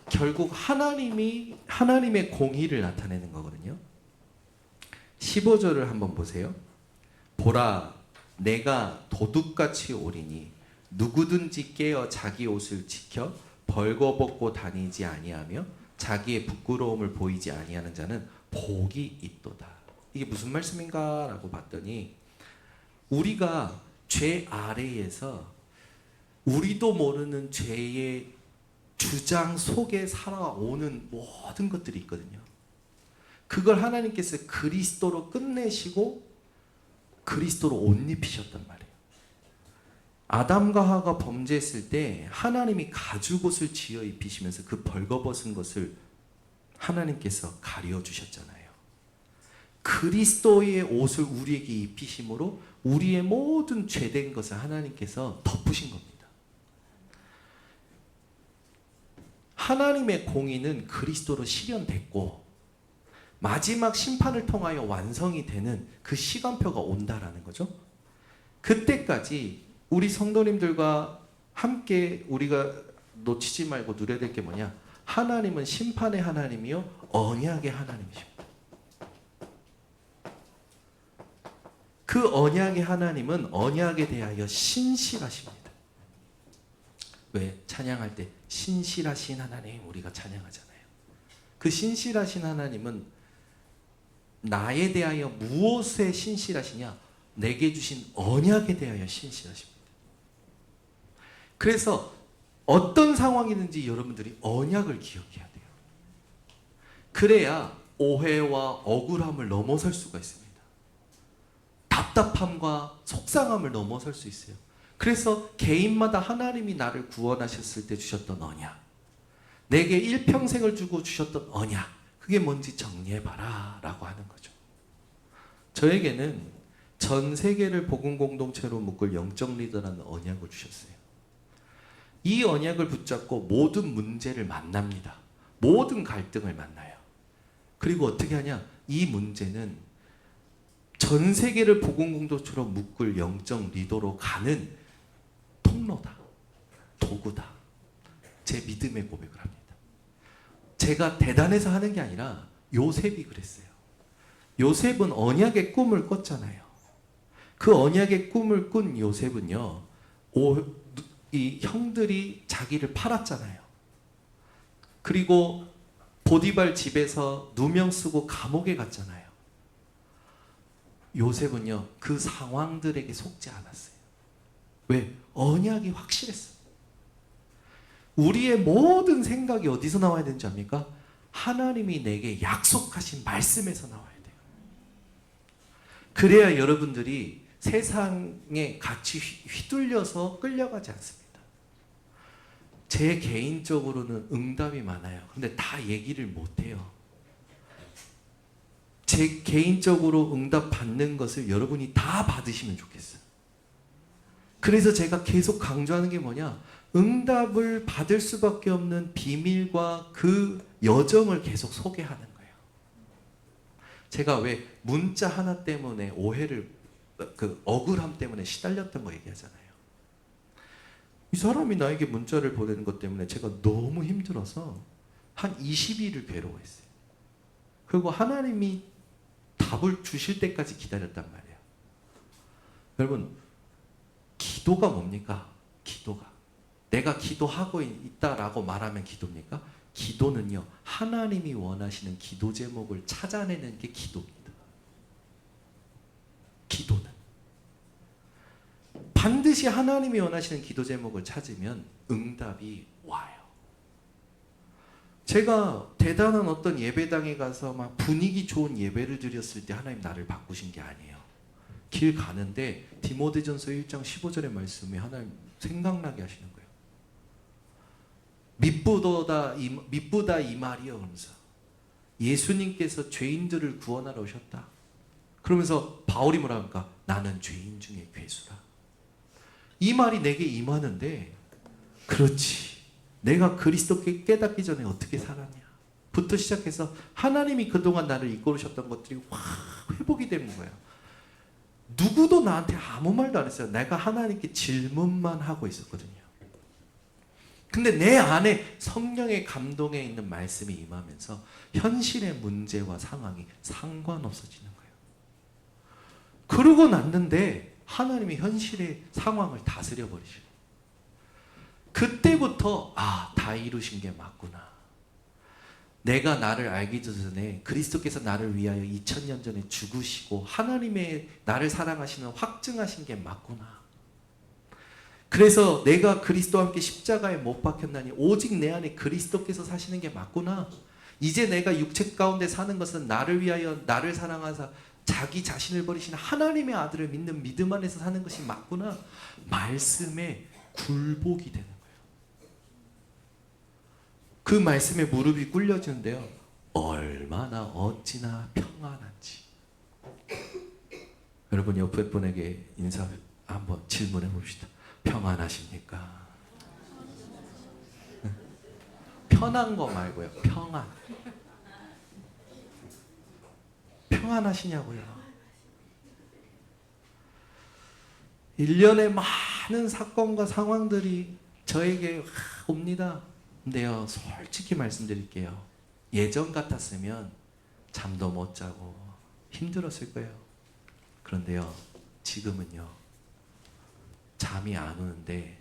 결국 하나님의 공의를 나타내는 거거든요. 15절을 한번 보세요. 보라, 내가 도둑같이 오리니 누구든지 깨어 자기 옷을 지켜 벌거벗고 다니지 아니하며 자기의 부끄러움을 보이지 아니하는 자는 복이 있도다. 이게 무슨 말씀인가 라고 봤더니, 우리가 죄 아래에서 우리도 모르는 죄의 주장 속에 살아오는 모든 것들이 있거든요. 그걸 하나님께서 그리스도로 끝내시고 그리스도로 옷 입히셨단 말이에요. 아담과 하와가 범죄했을 때 하나님이 가죽옷을 지어 입히시면서 그 벌거벗은 것을 하나님께서 가려 주셨잖아요. 그리스도의 옷을 우리에게 입히심으로 우리의 모든 죄된 것을 하나님께서 덮으신 겁니다. 하나님의 공의는 그리스도로 실현됐고 마지막 심판을 통하여 완성이 되는 그 시간표가 온다라는 거죠. 그때까지 우리 성도님들과 함께 우리가 놓치지 말고 누려야 될 게 뭐냐? 하나님은 심판의 하나님이요 언약의 하나님이십니다. 그 언약의 하나님은 언약에 대하여 신실하십니다. 왜? 찬양할 때 신실하신 하나님 우리가 찬양하잖아요. 그 신실하신 하나님은 나에 대하여 무엇에 신실하시냐? 내게 주신 언약에 대하여 신실하십니다. 그래서 어떤 상황이든지 여러분들이 언약을 기억해야 돼요. 그래야 오해와 억울함을 넘어설 수가 있습니다. 답답함과 속상함을 넘어설 수 있어요. 그래서 개인마다 하나님이 나를 구원하셨을 때 주셨던 언약, 내게 일평생을 주고 주셨던 언약, 그게 뭔지 정리해봐라 라고 하는 거죠. 저에게는 전 세계를 복음 공동체로 묶을 영적 리더라는 언약을 주셨어요. 이 언약을 붙잡고 모든 문제를 만납니다. 모든 갈등을 만나요. 그리고 어떻게 하냐? 이 문제는 전 세계를 복음 공동체로 묶을 영적 리더로 가는 통로다, 도구다. 제 믿음의 고백을 합니다. 제가 대단해서 하는 게 아니라 요셉이 그랬어요. 요셉은 언약의 꿈을 꿨잖아요. 그 언약의 꿈을 꾼 요셉은요, 이 형들이 자기를 팔았잖아요. 그리고 보디발 집에서 누명 쓰고 감옥에 갔잖아요. 요셉은요, 그 상황들에게 속지 않았어요. 왜? 언약이 확실했어요. 우리의 모든 생각이 어디서 나와야 되는지 압니까? 하나님이 내게 약속하신 말씀에서 나와야 돼요. 그래야 여러분들이 세상에 같이 휘둘려서 끌려가지 않습니다. 제 개인적으로는 응답이 많아요. 근데 다 얘기를 못해요. 제 개인적으로 응답 받는 것을 여러분이 다 받으시면 좋겠어요. 그래서 제가 계속 강조하는 게 뭐냐? 응답을 받을 수밖에 없는 비밀과 그 여정을 계속 소개하는 거예요. 제가 왜 문자 하나 때문에 그 억울함 때문에 시달렸던 거 얘기하잖아요. 이 사람이 나에게 문자를 보내는 것 때문에 제가 너무 힘들어서 한 20일을 괴로워했어요. 그리고 하나님이 답을 주실 때까지 기다렸단 말이에요. 여러분, 기도가 뭡니까? 기도가. 내가 기도하고 있다라고 말하면 기도입니까? 기도는요, 하나님이 원하시는 기도 제목을 찾아내는 게 기도입니다. 기도는. 반드시 하나님이 원하시는 기도 제목을 찾으면 응답이 와요. 제가 대단한 어떤 예배당에 가서 막 분위기 좋은 예배를 드렸을 때 하나님 나를 바꾸신 게 아니에요. 길 가는데 디모데전서 1장 15절의 말씀이 하나님 생각나게 하시는 거예요. 미쁘다 이 말이요. 그러면서 예수님께서 죄인들을 구원하러 오셨다. 그러면서 바울이 뭐라 합니까? 나는 죄인 중에 괴수라. 이 말이 내게 임하는데, 그렇지, 내가 그리스도께 깨닫기 전에 어떻게 살았냐 부터 시작해서 하나님이 그동안 나를 이끌으셨던 것들이 확 회복이 되는 거예요. 누구도 나한테 아무 말도 안 했어요. 내가 하나님께 질문만 하고 있었거든요. 근데 내 안에 성령의 감동에 있는 말씀이 임하면서 현실의 문제와 상황이 상관없어지는 거예요. 그러고 났는데 하나님이 현실의 상황을 다스려 버리셔요. 그때부터 다 이루신 게 맞구나. 내가 나를 알기 전에 그리스도께서 나를 위하여 2000년 전에 죽으시고 하나님의 나를 사랑하시는 확증하신 게 맞구나. 그래서 내가 그리스도와 함께 십자가에 못 박혔나니 오직 내 안에 그리스도께서 사시는 게 맞구나. 이제 내가 육체 가운데 사는 것은 나를 위하여 나를 사랑하사 자기 자신을 버리신 하나님의 아들을 믿는 믿음 안에서 사는 것이 맞구나. 말씀에 굴복이 되는 거예요. 그 말씀에 무릎이 꿇려지는데요, 얼마나 어찌나 평안한지. 여러분 옆에 분에게 인사 한번 질문해 봅시다. 평안하십니까? 편한 거 말고요. 평안. 평안하시냐고요. 1년에 많은 사건과 상황들이 저에게 옵니다. 근데요, 솔직히 말씀드릴게요. 예전 같았으면 잠도 못 자고 힘들었을 거예요. 그런데요, 지금은요, 잠이 안 오는데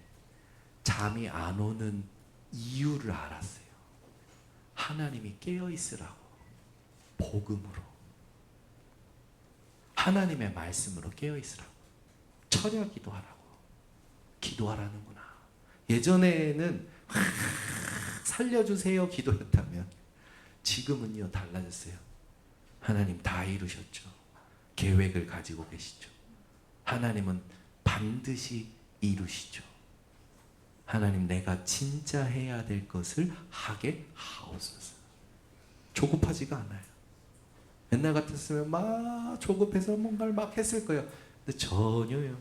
잠이 안 오는 이유를 알았어요. 하나님이 깨어 있으라고. 복음으로. 하나님의 말씀으로 깨어 있으라고. 철야 기도하라고. 기도하라는구나. 예전에는 살려주세요 기도였다면 지금은요 달라졌어요. 하나님 다 이루셨죠. 계획을 가지고 계시죠. 하나님은 반드시 이루시죠. 하나님, 내가 진짜 해야 될 것을 하게 하옵소서. 조급하지가 않아요. 옛날 같았으면 막 조급해서 뭔가를 막 했을 거예요. 근데 전혀요.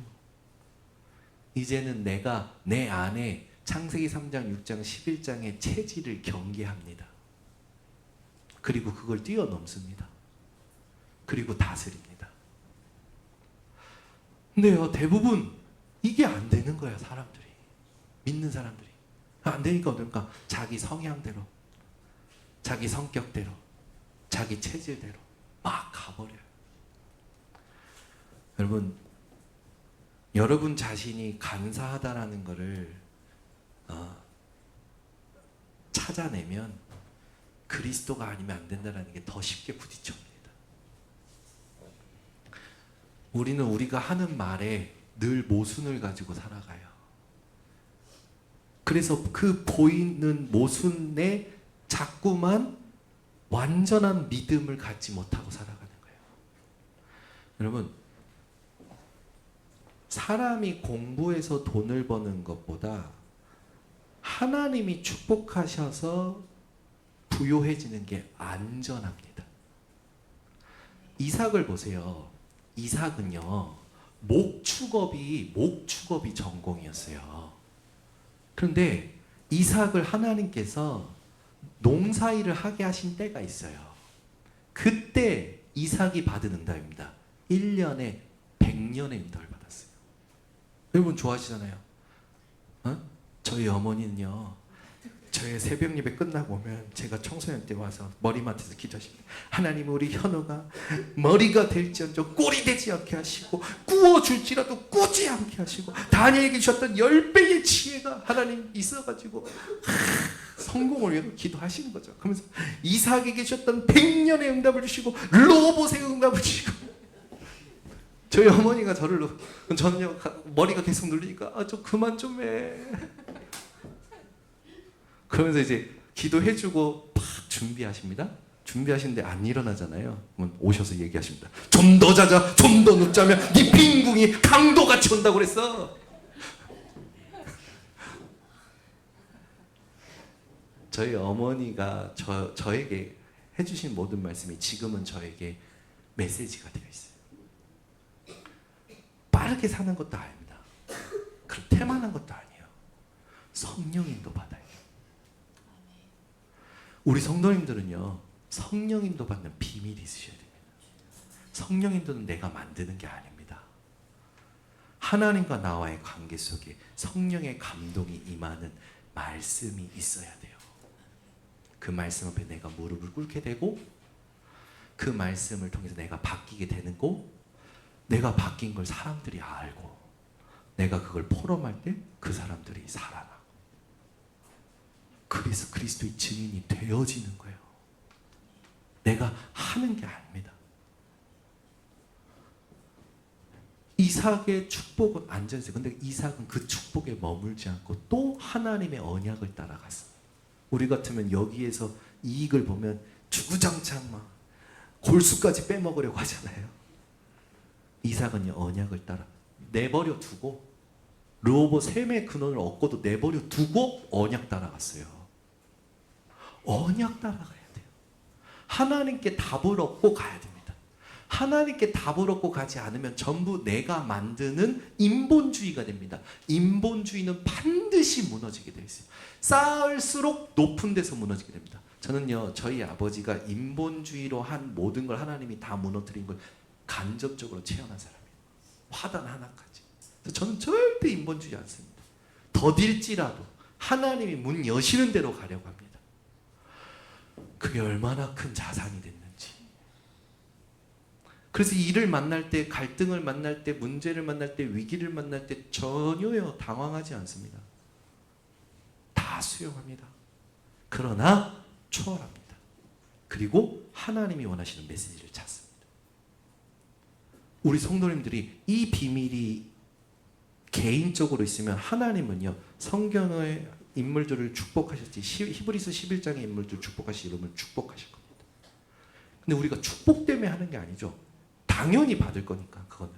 이제는 내가 내 안에 창세기 3장, 6장, 11장의 체질을 경계합니다. 그리고 그걸 뛰어넘습니다. 그리고 다스립니다. 근데요, 대부분 이게 안 되는 거예요, 사람들이. 믿는 사람들이. 안 되니까 어떨까? 자기 성향대로, 자기 성격대로, 자기 체질대로 막 가버려요. 여러분 자신이 간사하다라는 것을 찾아내면 그리스도가 아니면 안 된다는 게 더 쉽게 부딪혀옵니다. 우리는 우리가 하는 말에 늘 모순을 가지고 살아가요. 그래서 그 보이는 모순에 자꾸만 완전한 믿음을 갖지 못하고 살아가는 거예요. 여러분, 사람이 공부해서 돈을 버는 것보다 하나님이 축복하셔서 부요해지는 게 안전합니다. 이삭을 보세요. 이삭은요, 목축업이 전공이었어요. 그런데 이삭을 하나님께서 농사일을 하게 하신 때가 있어요. 그때 이삭이 받은 응답입니다. 1년에 100년의 응답을 받았어요. 여러분 좋아하시잖아요. 저희 어머니는요, 저희 새벽 예배 끝나고 오면 제가 청소년 때 와서 머리맡에서 기도하십니다. 하나님, 우리 현우가 머리가 될지언정 꼴이 되지 않게 하시고, 구워줄지라도 꾸지 않게 하시고, 다니엘에게 주셨던 10배의 지혜가 하나님 있어가지고 성공을 위해서 기도하시는 거죠. 그러면서 이삭에게 주셨던 100년의 응답을 주시고, 로봇의 응답을 주시고, 저희 어머니가 저는요 머리가 계속 눌리니까 좀 그만 좀 해. 그러면서 이제 기도해주고 팍 준비하십니다. 준비하시는데 안 일어나잖아요. 그러면 오셔서 얘기하십니다. 좀 더 자자, 좀 더 눕자면 네 빈궁이 강도같이 온다고 그랬어. 저희 어머니가 저에게 해주신 모든 말씀이 지금은 저에게 메시지가 되어 있어요. 빠르게 사는 것도 아닙니다. 그럼 태만한 것도 아니에요. 성령인도 받아요. 우리 성도님들은요, 성령인도 받는 비밀이 있으셔야 됩니다. 성령인도는 내가 만드는 게 아닙니다. 하나님과 나와의 관계 속에 성령의 감동이 임하는 말씀이 있어야 돼요. 그 말씀 앞에 내가 무릎을 꿇게 되고, 그 말씀을 통해서 내가 바뀌게 되는 거, 내가 바뀐 걸 사람들이 알고, 내가 그걸 포럼할 때 그 사람들이 살아나고, 그래서 그리스도의 증인이 되어지는 거예요. 내가 하는 게 아닙니다. 이삭의 축복은 안전했어요. 근데 이삭은 그 축복에 머물지 않고 또 하나님의 언약을 따라갔어요. 우리 같으면 여기에서 이익을 보면 주구장창 막 골수까지 빼먹으려고 하잖아요. 이삭은 언약을 따라 내버려 두고, 르호보 셈의 근원을 얻고도 내버려 두고 언약 따라갔어요. 언약 따라가야 돼요. 하나님께 답을 얻고 가야 됩니다. 하나님께 답을 얻고 가지 않으면 전부 내가 만드는 인본주의가 됩니다. 인본주의는 반드시 무너지게 되어 있어요. 쌓을수록 높은 데서 무너지게 됩니다. 저는요, 저희 아버지가 인본주의로 한 모든 걸 하나님이 다 무너뜨린 걸 간접적으로 체험한 사람이에요. 화단 하나까지. 저는 절대 인본주의 않습니다. 더딜지라도 하나님이 문 여시는 대로 가려고 합니다. 그게 얼마나 큰 자산이 됐는지. 그래서 일을 만날 때, 갈등을 만날 때, 문제를 만날 때, 위기를 만날 때 전혀요 당황하지 않습니다. 다 수용합니다. 그러나 초월합니다. 그리고 하나님이 원하시는 메시지를 찾습니다. 우리 성도님들이 이 비밀이 개인적으로 있으면 하나님은요, 성경의 인물들을 축복하셨지, 히브리서 11장의 인물들을 축복하시 이름을 축복하실 겁니다. 근데 우리가 축복 때문에 하는 게 아니죠. 당연히 받을 거니까. 그거는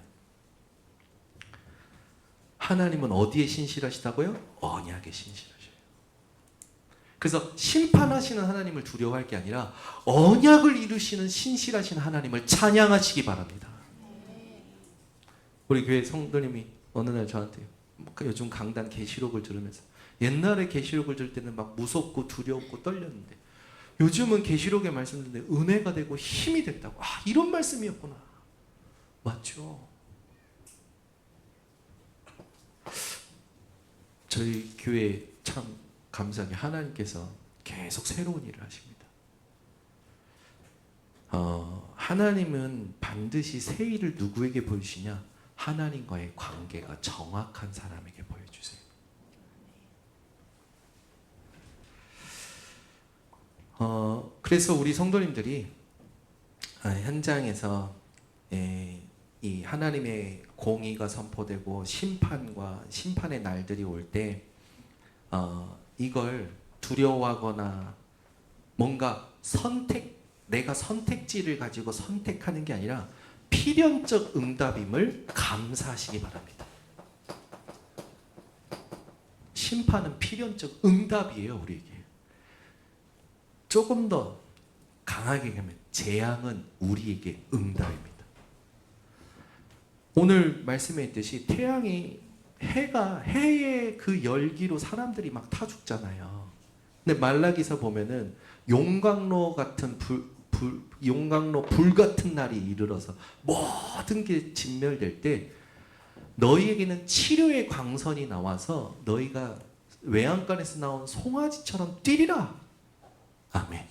하나님은 어디에 신실하시다고요? 언약에 신실하셔요. 그래서 심판하시는 하나님을 두려워할 게 아니라 언약을 이루시는 신실하신 하나님을 찬양하시기 바랍니다. 우리 교회 성도님이 어느 날 저한테 요즘 강단 계시록을 들으면서, 옛날에 계시록을 들을 때는 막 무섭고 두렵고 떨렸는데 요즘은 계시록의 말씀 듣는데 은혜가 되고 힘이 됐다고. 이런 말씀이었구나. 맞죠? 저희 교회 참 감사하게 하나님께서 계속 새로운 일을 하십니다. 하나님은 반드시 새 일을 누구에게 보이시냐? 하나님과의 관계가 정확한 사람에게 보여주세요. 그래서 우리 성도님들이 현장에서 이 하나님의 공의가 선포되고 심판의 날들이 올 때 이걸 두려워하거나 뭔가 내가 선택지를 가지고 선택하는 게 아니라 필연적 응답임을 감사하시기 바랍니다. 심판은 필연적 응답이에요, 우리에게. 조금 더 강하게 가면 재앙은 우리에게 응답입니다. 오늘 말씀에 있듯이 해의 그 열기로 사람들이 막 타 죽잖아요. 근데 말라기서 보면은 용광로 같은 용광로 불 같은 날이 이르러서 모든 게 진멸될 때 너희에게는 치료의 광선이 나와서 너희가 외양간에서 나온 송아지처럼 뛰리라. 아멘.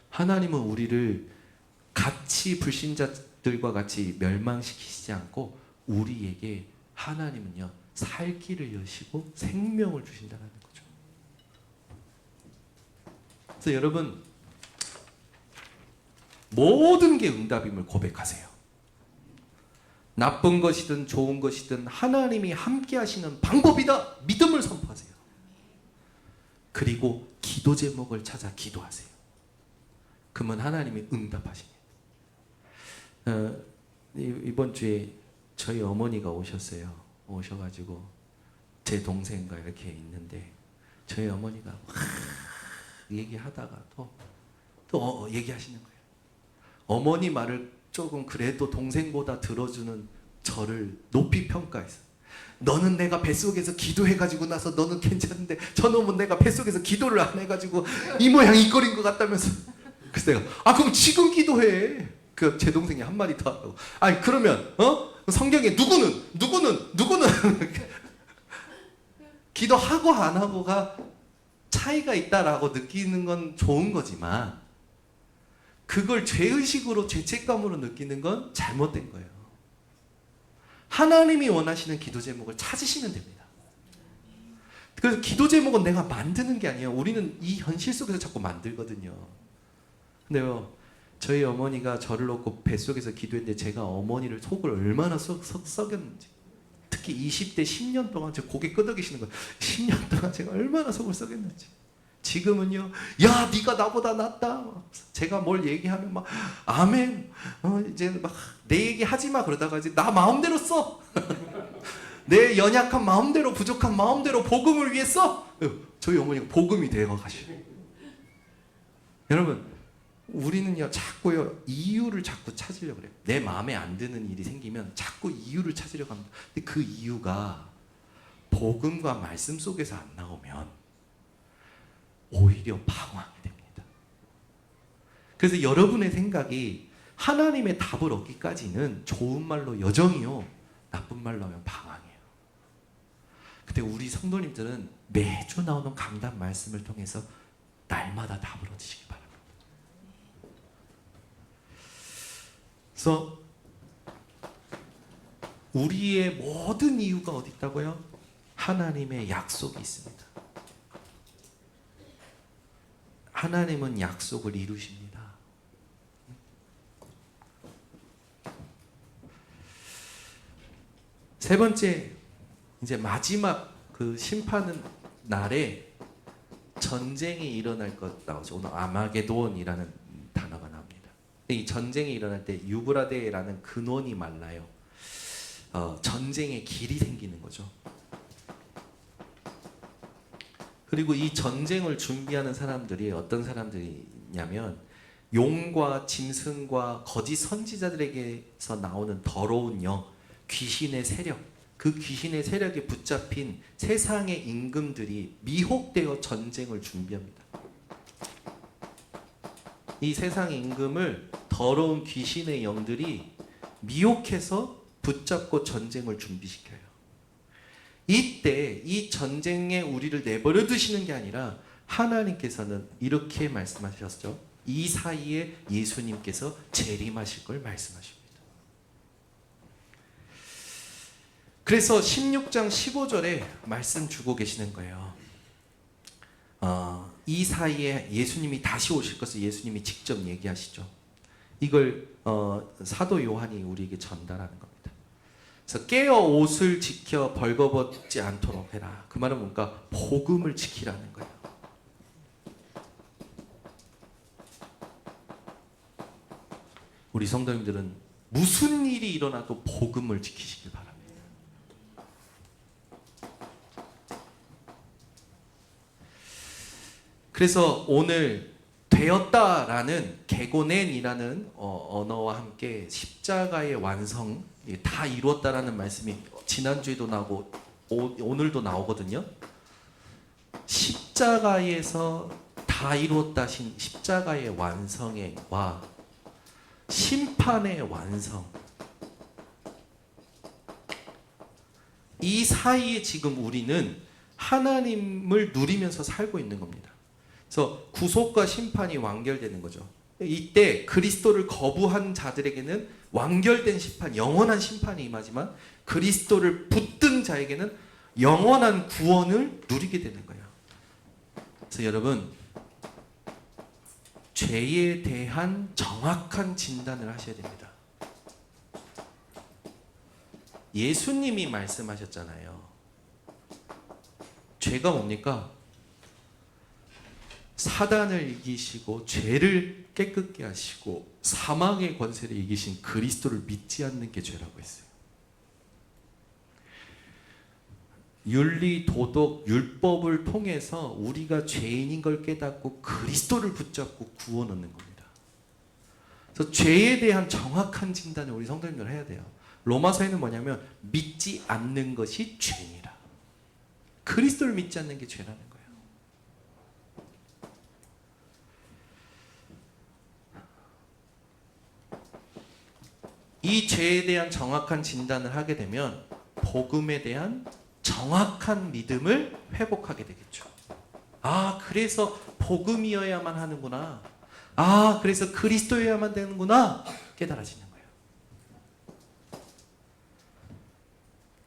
하나님은 우리를 같이 불신자들과 같이 멸망시키시지 않고 우리에게 하나님은요 살 길을 여시고 생명을 주신다는 거죠. 그래서 여러분 모든 게 응답임을 고백하세요. 나쁜 것이든 좋은 것이든 하나님이 함께 하시는 방법이다. 믿음을 선포하세요. 그리고 기도 제목을 찾아 기도하세요. 그러면 하나님이 응답하십니다. 이번 주에 저희 어머니가 오셔가지고 제 동생과 이렇게 있는데 저희 어머니가 얘기하다가 또 얘기하시는 거예요. 어머니 말을 조금 그래도 동생보다 들어주는 저를 높이 평가해서 너는 내가 뱃속에서 기도해가지고 나서 너는 괜찮은데 저놈은 내가 뱃속에서 기도를 안 해가지고 이 모양 이 꼴인 것 같다면서. 그래서 내가 그럼 지금 기도해. 그 제 동생이 한마디 더 하고 아니 그러면 성경에 누구는 기도하고 안 하고가 차이가 있다라고 느끼는 건 좋은 거지만 그걸 죄의식으로 죄책감으로 느끼는 건 잘못된 거예요. 하나님이 원하시는 기도 제목을 찾으시면 됩니다. 그래서 기도 제목은 내가 만드는 게 아니에요. 우리는 이 현실 속에서 자꾸 만들거든요. 근데요 저희 어머니가 저를 놓고 뱃속에서 기도했는데 제가 어머니를 속을 얼마나 썩였는지, 특히 20대 10년 동안 제 고개 끄덕이시는 거예요. 10년 동안 제가 얼마나 속을 썩였는지. 지금은요, 야 네가 나보다 낫다. 제가 뭘 얘기하면 막 아멘. 이제 막 내 얘기 하지 마 그러다가 이제 나 마음대로 써. 내 연약한 마음대로 부족한 마음대로 복음을 위해 써. 저희 어머니가 복음이 되어 가시고. 여러분. 우리는요 자꾸요 이유를 자꾸 찾으려고 그래요. 내 마음에 안 드는 일이 생기면 자꾸 이유를 찾으려고 합니다. 근데 그 이유가 복음과 말씀 속에서 안 나오면 오히려 방황이 됩니다. 그래서 여러분의 생각이 하나님의 답을 얻기까지는 좋은 말로 여정이요 나쁜 말로 하면 방황이에요. 근데 우리 성도님들은 매주 나오는 강단 말씀을 통해서 날마다 답을 얻으시기 바랍니다. 그래서 우리의 모든 이유가 어디 있다고요? 하나님의 약속이 있습니다. 하나님은 약속을 이루십니다. 세 번째, 이제 마지막 그 심판 날에 전쟁이 일어날 것 나오죠. 오늘 아마게돈이라는 단어가 나옵니다. 이 전쟁이 일어날 때 유브라데라는 근원이 말라요. 전쟁의 길이 생기는 거죠. 그리고 이 전쟁을 준비하는 사람들이 어떤 사람들이냐면 용과 짐승과 거짓 선지자들에게서 나오는 더러운 영, 귀신의 세력, 그 귀신의 세력에 붙잡힌 세상의 임금들이 미혹되어 전쟁을 준비합니다. 이 세상의 임금을 더러운 귀신의 영들이 미혹해서 붙잡고 전쟁을 준비시켜요. 이때 이 전쟁에 우리를 내버려 두시는 게 아니라 하나님께서는 이렇게 말씀하셨죠. 이 사이에 예수님께서 재림하실 걸 말씀하십니다. 그래서 16장 15절에 말씀 주고 계시는 거예요. 이 사이에 예수님이 다시 오실 것을 예수님이 직접 얘기하시죠. 이걸 사도 요한이 우리에게 전달하는 겁니다. 그래서 깨어 옷을 지켜 벌거벗지 않도록 해라. 그 말은 뭔가 복음을 지키라는 거예요. 우리 성도님들은 무슨 일이 일어나도 복음을 지키시길 바랍니다. 그래서 오늘 되었다라는 게고넨이라는 언어와 함께 십자가의 완성, 다 이루었다라는 말씀이 지난주에도 나오고 오늘도 나오거든요. 십자가에서 다 이루었다 십자가의 완성과 심판의 완성, 이 사이에 지금 우리는 하나님을 누리면서 살고 있는 겁니다. 그래서 구속과 심판이 완결되는 거죠. 이때 그리스도를 거부한 자들에게는 완결된 심판, 영원한 심판이 임하지만 그리스도를 붙든 자에게는 영원한 구원을 누리게 되는 거예요. 그래서 여러분, 죄에 대한 정확한 진단을 하셔야 됩니다. 예수님이 말씀하셨잖아요. 죄가 뭡니까? 사단을 이기시고 죄를 깨끗게 하시고 사망의 권세를 이기신 그리스도를 믿지 않는 게 죄라고 했어요. 윤리, 도덕, 율법을 통해서 우리가 죄인인 걸 깨닫고 그리스도를 붙잡고 구원 얻는 겁니다. 그래서 죄에 대한 정확한 진단을 우리 성도님들 해야 돼요. 로마서에는 뭐냐면 믿지 않는 것이 죄니라. 그리스도를 믿지 않는 게 죄라는 거예요. 이 죄에 대한 정확한 진단을 하게 되면 복음에 대한 정확한 믿음을 회복하게 되겠죠. 아, 그래서 복음이어야만 하는구나. 아, 그래서 그리스도여야만 되는구나. 깨달아지는 거예요.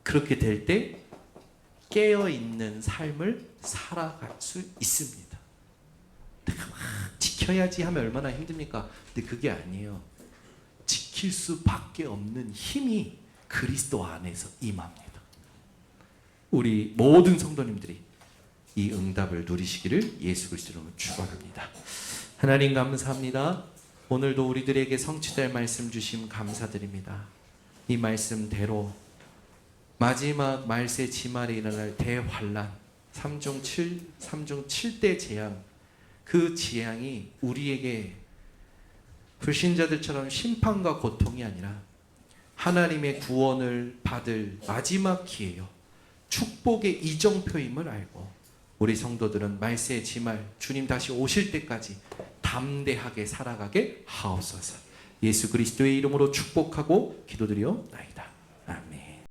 그렇게 될 때 깨어있는 삶을 살아갈 수 있습니다. 내가 막 지켜야지 하면 얼마나 힘듭니까? 근데 그게 아니에요. 지킬 수밖에 없는 힘이 그리스도 안에서 임합니다. 우리 모든 성도님들이 이 응답을 누리시기를 예수 그리스도로 축원합니다. 하나님 감사합니다. 오늘도 우리들에게 성취될 말씀 주심 감사드립니다. 이 말씀대로 마지막 말세 지말에 일어날 대환란, 3중 7대 재앙, 그 재앙이 우리에게 불신자들처럼 심판과 고통이 아니라 하나님의 구원을 받을 마지막 기회요, 축복의 이정표임을 알고 우리 성도들은 말세의 지말, 주님 다시 오실 때까지 담대하게 살아가게 하옵소서. 예수 그리스도의 이름으로 축복하고 기도드리옵나이다.